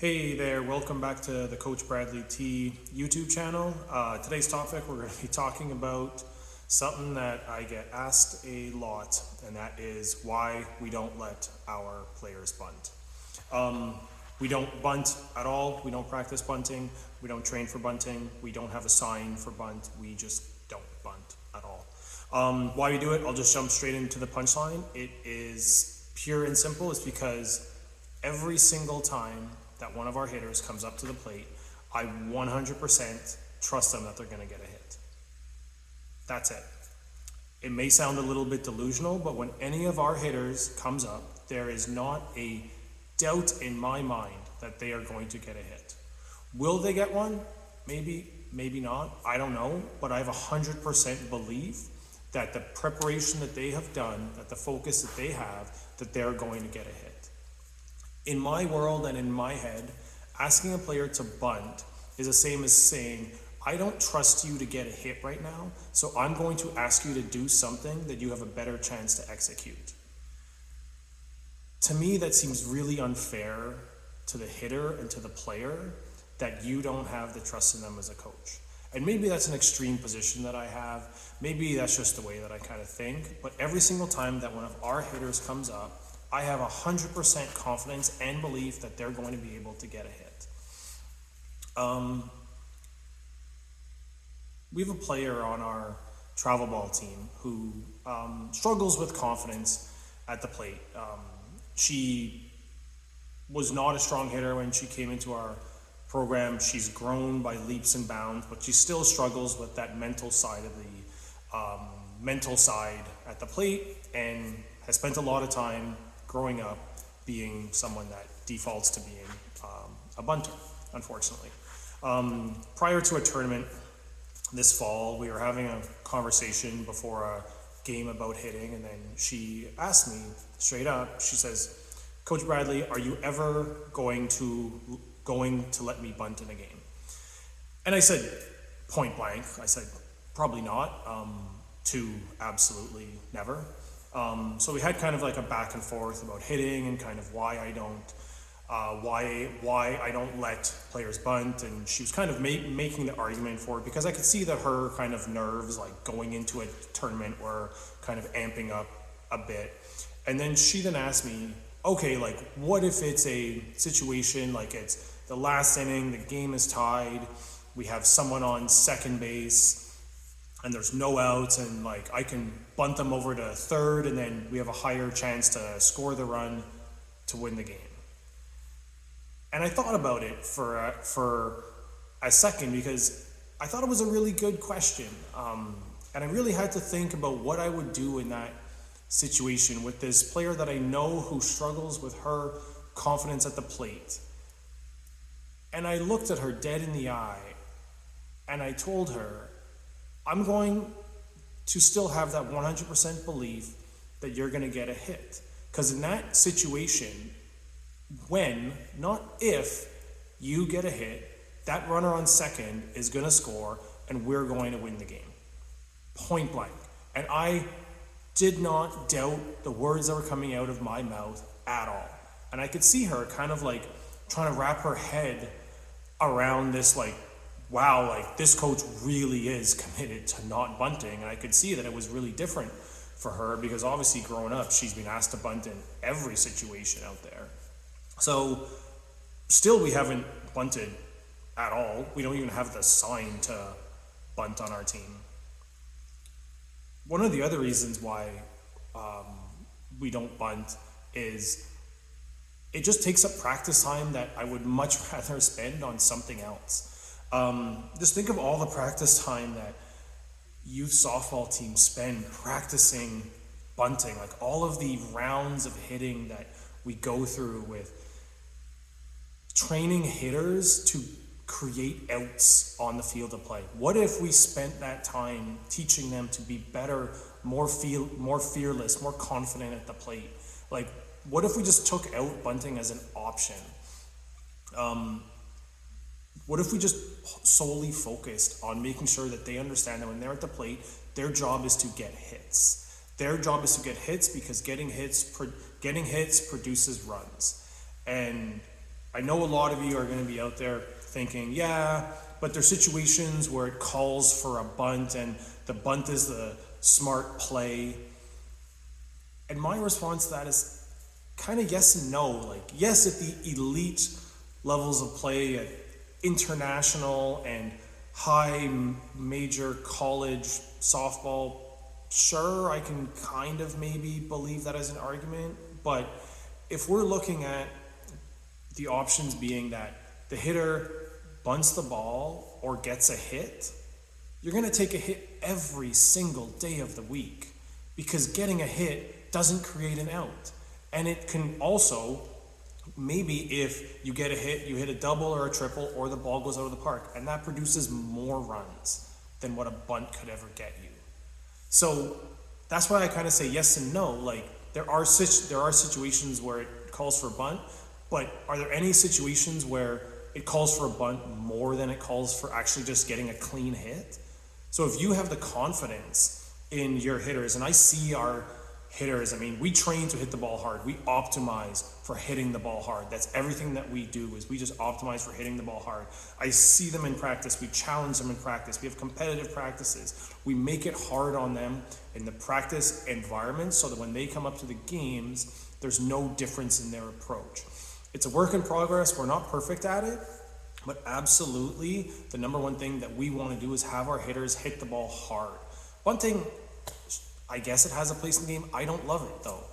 Hey there, welcome back to the Coach Bradley T YouTube channel. Today's topic, we're going to be talking about something that I get asked a lot, and that is why we don't let our players bunt. We don't bunt at all. We don't practice bunting. We don't train for bunting. We don't have a sign for bunt. We just don't bunt at all. Why we do it, I'll just jump straight into the punchline. It is pure and simple. It's because every single time that one of our hitters comes up to the plate, I 100% trust them that they're going to get a hit. That's it. It may sound a little bit delusional, but when any of our hitters comes up, there is not a doubt in my mind that they are going to get a hit. Will they get one? Maybe, maybe not. I don't know, but I have 100% belief that the preparation that they have done, that the focus that they have, that they're going to get a hit. In my world and in my head, asking a player to bunt is the same as saying, I don't trust you to get a hit right now, so I'm going to ask you to do something that you have a better chance to execute. To me, that seems really unfair to the hitter and to the player that you don't have the trust in them as a coach. And maybe that's an extreme position that I have. Maybe that's just the way that I kind of think. But every single time that one of our hitters comes up, I have 100% confidence and belief that they're going to be able to get a hit. We have a player on our travel ball team who struggles with confidence at the plate. She was not a strong hitter when she came into our program. She's grown by leaps and bounds, but she still struggles with that mental side at the plate, and has spent a lot of time growing up being someone that defaults to being a bunter, unfortunately. Prior to a tournament this fall, we were having a conversation before a game about hitting, and then she asked me straight up, she says, Coach Bradley, are you ever going to let me bunt in a game? And I said, point blank, I said, probably not, to absolutely never. So we had kind of like a back and forth about hitting and kind of why I don't let players bunt, and she was kind of making the argument for it because I could see that her kind of nerves, like going into a tournament, were kind of amping up a bit. And then she then asked me, okay, like what if it's a situation like it's the last inning, the game is tied, we have someone on second base, and there's no outs, and like I can bunt them over to third, and then we have a higher chance to score the run to win the game. And I thought about it for a second because I thought it was a really good question, and I really had to think about what I would do in that situation with this player that I know who struggles with her confidence at the plate. And I looked at her dead in the eye, and I told her, I'm going to still have that 100% belief that you're going to get a hit. Because in that situation, when, not if, you get a hit, that runner on second is going to score, and we're going to win the game. Point blank. And I did not doubt the words that were coming out of my mouth at all. And I could see her kind of like trying to wrap her head around this, like, wow, like this coach really is committed to not bunting. And I could see that it was really different for her because obviously growing up, she's been asked to bunt in every situation out there. So still we haven't bunted at all. We don't even have the sign to bunt on our team. One of the other reasons why we don't bunt is it just takes up practice time that I would much rather spend on something else. Just think of all the practice time that youth softball teams spend practicing bunting, like all of the rounds of hitting that we go through with training hitters to create outs on the field of play. What if we spent that time teaching them to be better, more fearless, more confident at the plate? Like, what if we just took out bunting as an option? What if we just solely focused on making sure that they understand that when they're at the plate, their job is to get hits. Their job is to get hits because getting hits produces runs. And I know a lot of you are going to be out there thinking, yeah, but there's situations where it calls for a bunt and the bunt is the smart play. And my response to that is kind of yes and no. Like, yes, at the elite levels of play, at international and high major college softball, sure, I can kind of maybe believe that as an argument. But if we're looking at the options being that the hitter bunts the ball or gets a hit, you're going to take a hit every single day of the week, because getting a hit doesn't create an out. And it can also, maybe if you get a hit, you hit a double or a triple, or the ball goes out of the park, and that produces more runs than what a bunt could ever get you. So that's why I kind of say yes and no. Like, there are situations where it calls for a bunt, but are there any situations where it calls for a bunt more than it calls for actually just getting a clean hit? So if you have the confidence in your hitters, and I see our hitters, I mean, we train to hit the ball hard. We optimize for hitting the ball hard. That's everything that we do, is we just optimize for hitting the ball hard. I see them in practice. We challenge them in practice. We have competitive practices. We make it hard on them in the practice environment so that when they come up to the games, there's no difference in their approach. It's a work in progress. We're not perfect at it, but absolutely the number one thing that we want to do is have our hitters hit the ball hard. Bunting, I guess it has a place in the game. I don't love it though.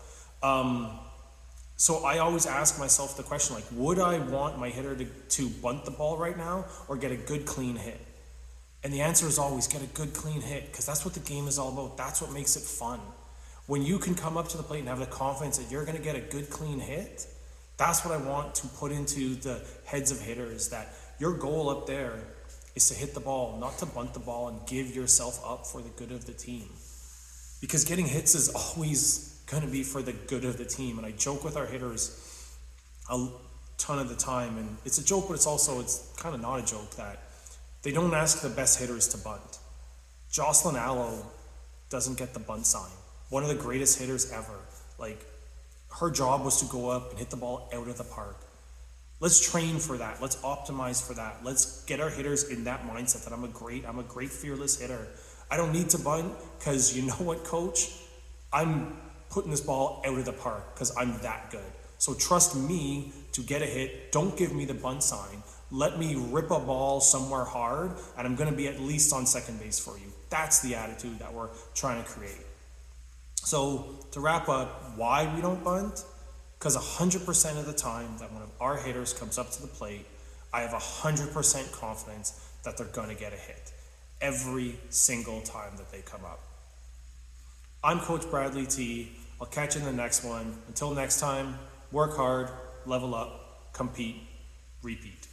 So I always ask myself the question, like, would I want my hitter to bunt the ball right now or get a good clean hit? And the answer is always get a good clean hit, because that's what the game is all about. That's what makes it fun. When you can come up to the plate and have the confidence that you're going to get a good clean hit, that's what I want to put into the heads of hitters, that your goal up there is to hit the ball, not to bunt the ball and give yourself up for the good of the team. Because getting hits is always going to be for the good of the team. And I joke with our hitters a ton of the time, and it's a joke, but it's kind of not a joke, that they don't ask the best hitters to bunt. Jocelyn Allo doesn't get the bunt sign. One of the greatest hitters ever. Like, her job was to go up and hit the ball out of the park. Let's train for that. Let's optimize for that. Let's get our hitters in that mindset that I'm a great fearless hitter. I don't need to bunt, because you know what, coach? I'm putting this ball out of the park because I'm that good. So trust me to get a hit. Don't give me the bunt sign. Let me rip a ball somewhere hard, and I'm going to be at least on second base for you. That's the attitude that we're trying to create. So to wrap up, why we don't bunt? Because 100% of the time that one of our hitters comes up to the plate, I have 100% confidence that they're going to get a hit every single time that they come up. I'm Coach Bradley T. I'll catch you in the next one. Until next time, work hard, level up, compete, repeat.